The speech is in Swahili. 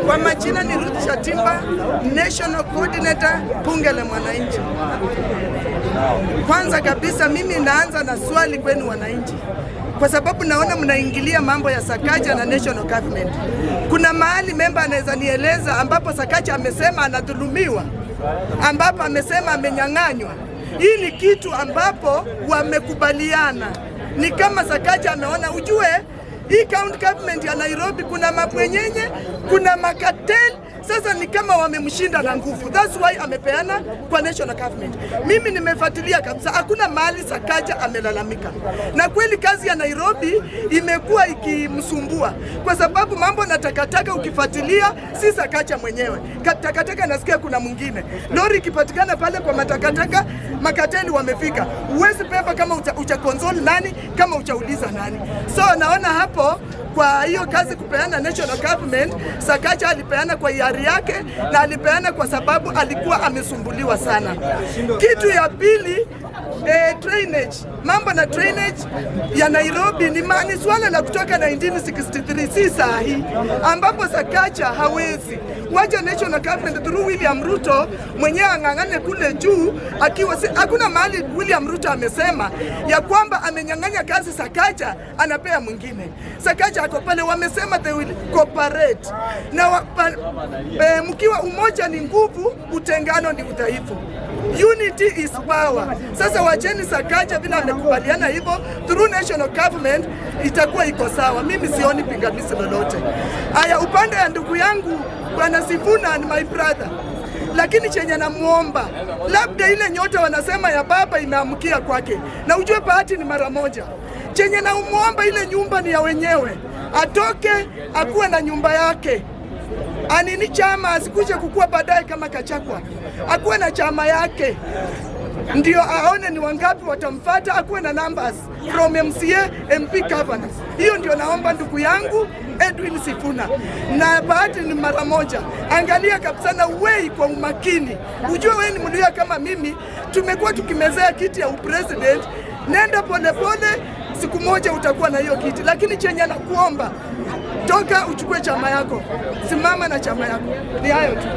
Kwa majina ni Ruth Shatimba, National Coordinator Bunge la Mwananchi. Kwanza kabisa mimi naanza na swali kwenu wananchi, kwa sababu naona mnaingilia mambo ya Sakaja na National Government. Kuna mahali memba anaweza nieleza ambapo Sakaja amesema anadhulumiwa, ambapo amesema amenyang'anywa? Hii ni kitu ambapo wamekubaliana. Ni kama Sakaja ameona, ujue hii county government ya Nairobi kuna mabwenyenye, kuna makatel. Sasa ni kama wamemshinda na nguvu. That's why amepeana kwa national government. Mimi nimefuatilia kabisa, hakuna mahali Sakaja amelalamika. Na kweli kazi ya Nairobi imekuwa ikimsumbua, kwa sababu mambo na takataka ukifuatilia si Sakaja mwenyewe. Takataka nasikia kuna mwingine. Lori ikipatikana pale kwa matakataka, makateli wamefika. Uwezi pepa kama ucha-console nani, kama uchauliza nani. So naona hapo kwa hiyo kazi kupeana national government, Sakaja alipeana kwa hiari yake, na alipeana kwa sababu alikuwa amesumbuliwa sana. Kitu ya pili, drainage. Mambo na drainage ya Nairobi ni swala la kutoka 1963, si sahi, ambapo Sakaja hawezi wacha national government through William Ruto mwenyewe ang'ang'ane kule juu, akiwa hakuna mahali William Ruto amesema ya kwamba amenyang'anya kazi Sakaja anapea mwingine. Sakaja ako pale, wamesema they will cooperate. Na mkiwa umoja ni nguvu, utengano ni udhaifu. Unity is power. Sasa wacheni Sakaja vile amekubaliana hivyo through national government, itakuwa iko sawa. Mimi sioni pingamizi lolote. Aya, upande ya ndugu yangu Bwana Sifuna ni my brother, lakini chenye namuomba, labda ile nyota wanasema ya baba imeamkia kwake, na ujue bahati ni mara moja. Chenye namuomba, ile nyumba ni ya wenyewe, atoke akuwe na nyumba yake. Anini chama asikuje kukua baadaye kama Kachakwa, akuwe na chama yake, ndio aone ni wangapi watamfuata, akuwe na numbers from MCA, MP, governors. Hiyo ndio naomba ndugu yangu Edwin Sifuna, na bahati ni mara moja. Angalia kabisa na uwei kwa umakini, ujue wewe ni mluya kama mimi, tumekuwa tukimezea kiti ya upresident. Nenda pole pole, siku moja utakuwa na hiyo kiti, lakini chenye na kuomba, toka uchukue chama yako, simama na chama yako. Ni hayo tu.